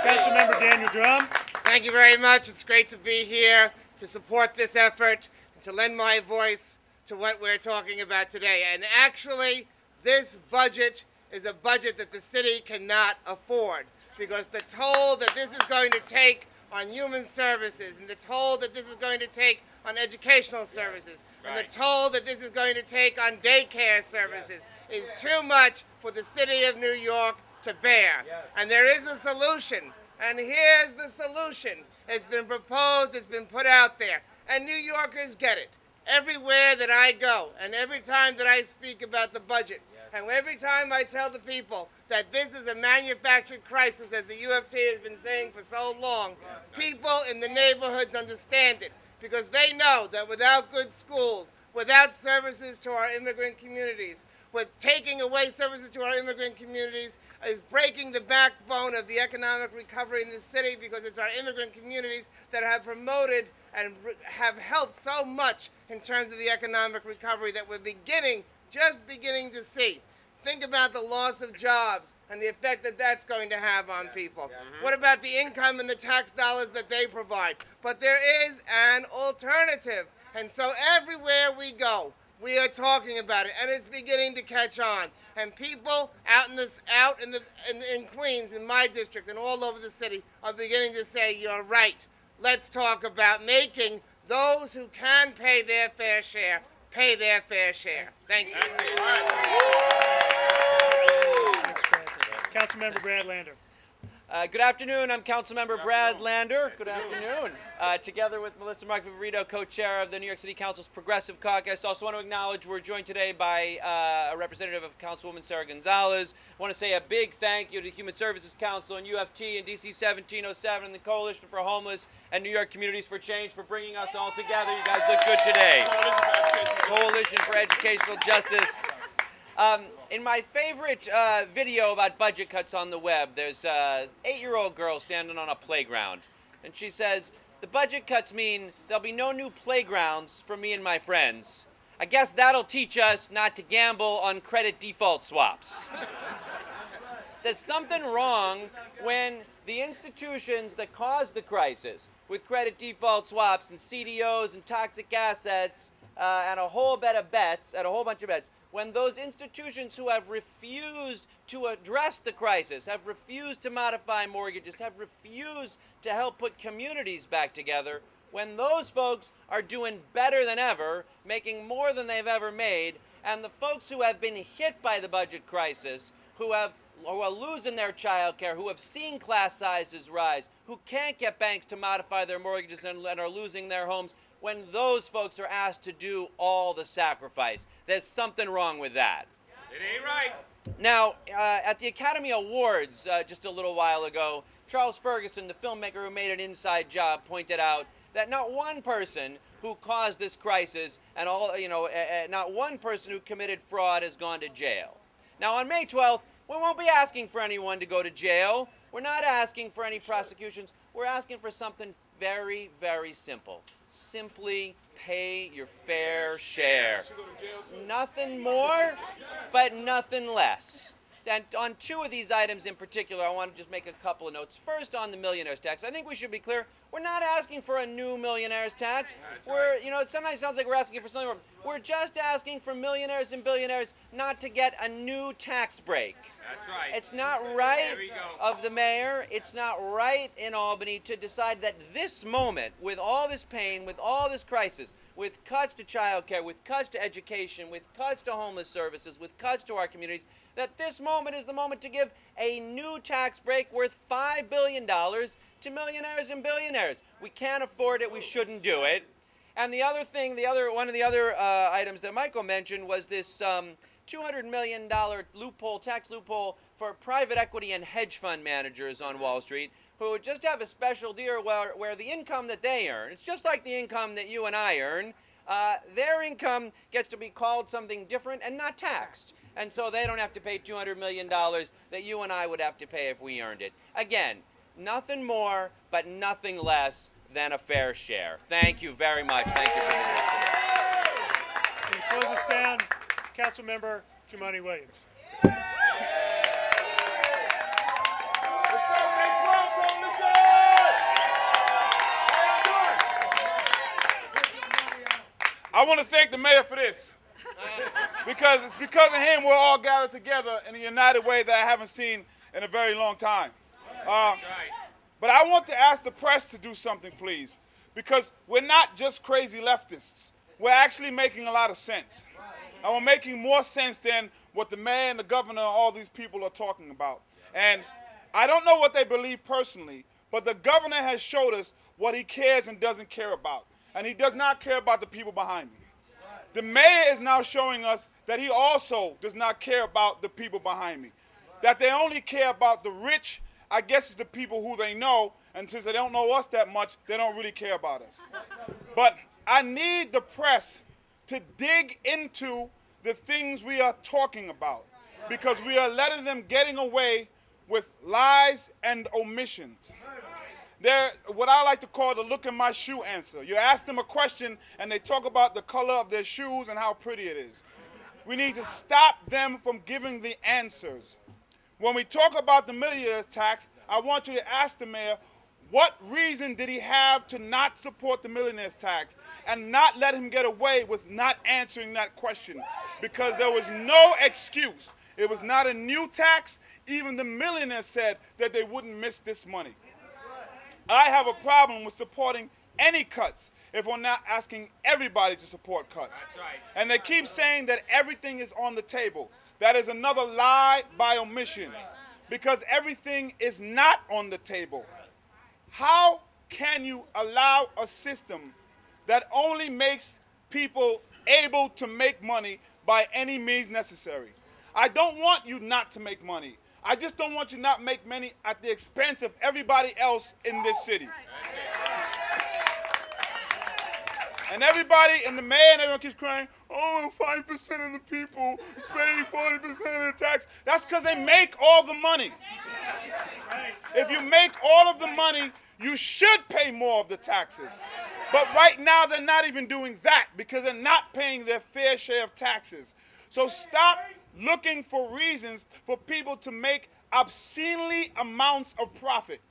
Councilmember Daniel Drum. Thank you very much. It's great to be here to support this effort, to lend my voice to what we're talking about today. And actually, this budget is a budget that the city cannot afford, because the toll that this is going to take on human services, and the toll that this is going to take on educational services, and the toll that this is going to take on daycare services is too much for the city of New York to bear. And there is a solution, and here's the solution. It's been proposed, it's been put out there, and New Yorkers get it. Everywhere that I go, and every time that I speak about the budget, and every time I tell the people that this is a manufactured crisis, as the UFT has been saying for so long, people in the neighborhoods understand it, because they know that without good schools, without services to our immigrant communities, with taking away services to our immigrant communities is breaking the backbone of the economic recovery in this city, because it's our immigrant communities that have promoted and have helped so much in terms of the economic recovery that we're just beginning to see. Think about the loss of jobs and the effect that that's going to have on people. What about the income and the tax dollars that they provide? But there is an alternative. And so everywhere we go, we are talking about it, and it's beginning to catch on. And people in Queens, in my district, and all over the city are beginning to say, you're right. Let's talk about making those who can pay their fair share pay their fair share. Thank you. Councilmember Brad Lander. Good afternoon. I'm Councilmember Brad Lander. Good afternoon. Together with Melissa Mark-Viverito, co-chair of the New York City Council's Progressive Caucus. Also want to acknowledge we're joined today by a representative of Councilwoman Sarah Gonzalez. I want to say a big thank you to Human Services Council and UFT and DC 1707 and the Coalition for Homeless and New York Communities for Change for bringing us all together. You guys look good today. Coalition for Educational Justice. In my favorite video about budget cuts on the web, there's an 8-year-old girl standing on a playground. And she says, the budget cuts mean there'll be no new playgrounds for me and my friends. I guess that'll teach us not to gamble on credit default swaps. There's something wrong when the institutions that caused the crisis, with credit default swaps and CDOs and toxic assets, and a whole bunch of bets, when those institutions who have refused to address the crisis, have refused to modify mortgages, have refused to help put communities back together, when those folks are doing better than ever, making more than they've ever made, and the folks who have been hit by the budget crisis, who are losing their child care, who have seen class sizes rise, who can't get banks to modify their mortgages and are losing their homes, when those folks are asked to do all the sacrifice. There's something wrong with that. It ain't right. Now, at the Academy Awards just a little while ago, Charles Ferguson, the filmmaker who made An Inside Job, pointed out that not one person who caused this crisis and not one person who committed fraud has gone to jail. Now, on May 12th, we won't be asking for anyone to go to jail. We're not asking for any prosecutions. We're asking for something very, very simple. Simply pay your fair share. Nothing more, but nothing less. And on two of these items in particular, I want to just make a couple of notes. First, on the millionaire's tax, I think we should be clear. We're not asking for a new millionaire's tax. It sometimes sounds like we're asking for something wrong. We're just asking for millionaires and billionaires not to get a new tax break. That's right. It's not right of the mayor, it's not right in Albany to decide that this moment, with all this pain, with all this crisis, with cuts to child care, with cuts to education, with cuts to homeless services, with cuts to our communities, that this moment is the moment to give a new tax break worth $5 billion to millionaires and billionaires. We can't afford it, we shouldn't do it. And the other thing, one of the other items that Michael mentioned was this $200 million tax loophole for private equity and hedge fund managers on Wall Street who just have a special deal where the income that they earn, it's just like the income that you and I earn, their income gets to be called something different and not taxed. And so they don't have to pay $200 million that you and I would have to pay if we earned it. Again, nothing more, but nothing less than a fair share. Thank you very much. Thank you for being here. To close us down, Councilmember Jumaane Williams. What's up, want to thank the mayor for this. Because it's because of him we're all gathered together in a united way that I haven't seen in a very long time. But I want to ask the press to do something, please. Because we're not just crazy leftists. We're actually making a lot of sense. And we're making more sense than what the mayor and the governor and all these people are talking about. And I don't know what they believe personally, but the governor has showed us what he cares and doesn't care about. And he does not care about the people behind me. The mayor is now showing us that he also does not care about the people behind me. That they only care about the rich, I guess it's the people who they know, and since they don't know us that much, they don't really care about us. But I need the press to dig into the things we are talking about, because we are letting them getting away with lies and omissions. They're what I like to call the look in my shoe answer. You ask them a question and they talk about the color of their shoes and how pretty it is. We need to stop them from giving the answers. When we talk about the millionaire's tax, I want you to ask the mayor, what reason did he have to not support the millionaire's tax and not let him get away with not answering that question? Because there was no excuse. It was not a new tax. Even the millionaires said that they wouldn't miss this money. I have a problem with supporting any cuts if we're not asking everybody to support cuts. That's right. And they keep saying that everything is on the table. That is another lie by omission, because everything is not on the table. How can you allow a system that only makes people able to make money by any means necessary? I don't want you not to make money. I just don't want you to not make money at the expense of everybody else in this city. And everybody, and the mayor and everyone keeps crying, oh, 5% of the people pay 40% of the tax. That's because they make all the money. If you make all of the money, you should pay more of the taxes. But right now, they're not even doing that because they're not paying their fair share of taxes. So stop looking for reasons for people to make obscenely amounts of profit.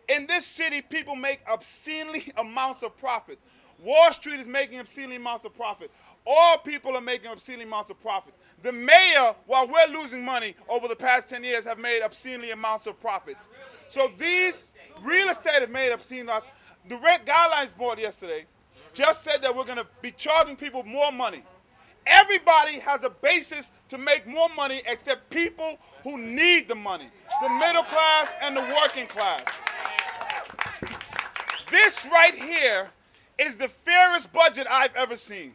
In this city, people make obscenely amounts of profit. Wall Street is making obscenely amounts of profit. All people are making obscenely amounts of profit. The mayor, while we're losing money over the past 10 years, have made obscenely amounts of profits. So these real estate have made obscene amounts. The Rent Guidelines Board yesterday just said that we're going to be charging people more money. Everybody has a basis to make more money except people who need the money, the middle class and the working class. This right here is the fairest budget I've ever seen.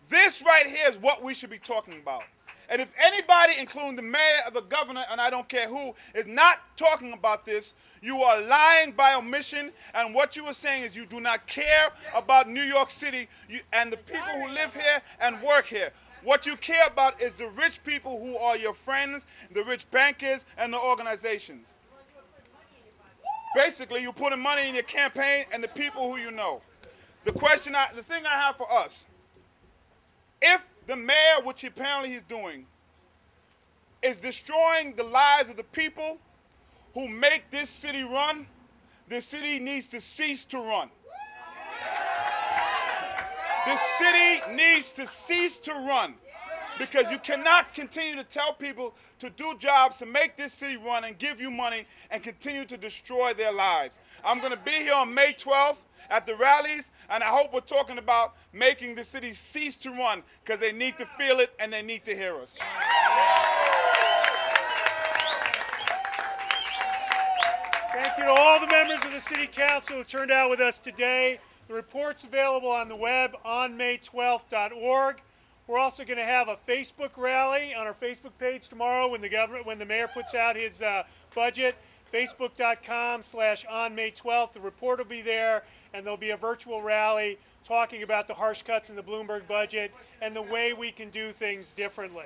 This right here is what we should be talking about. And if anybody, including the mayor or the governor, and I don't care who, is not talking about this, you are lying by omission, and what you are saying is you do not care about New York City and the people who live here and work here. What you care about is the rich people who are your friends, the rich bankers, and the organizations. Basically, you're putting money in your campaign and the people who you know. The thing I have for us, if the mayor, which apparently he's doing, is destroying the lives of the people who make this city run, the city needs to cease to run. The city needs to cease to run, because you cannot continue to tell people to do jobs to make this city run and give you money and continue to destroy their lives. I'm going to be here on May 12th at the rallies, and I hope we're talking about making the city cease to run, because they need to feel it and they need to hear us. Thank you to all the members of the City Council who turned out with us today. The report's available on the web on May12th.org. We're also going to have a Facebook rally on our Facebook page tomorrow when the mayor puts out his budget. Facebook.com/onMay12th. The report will be there, and there'll be a virtual rally talking about the harsh cuts in the Bloomberg budget and the way we can do things differently.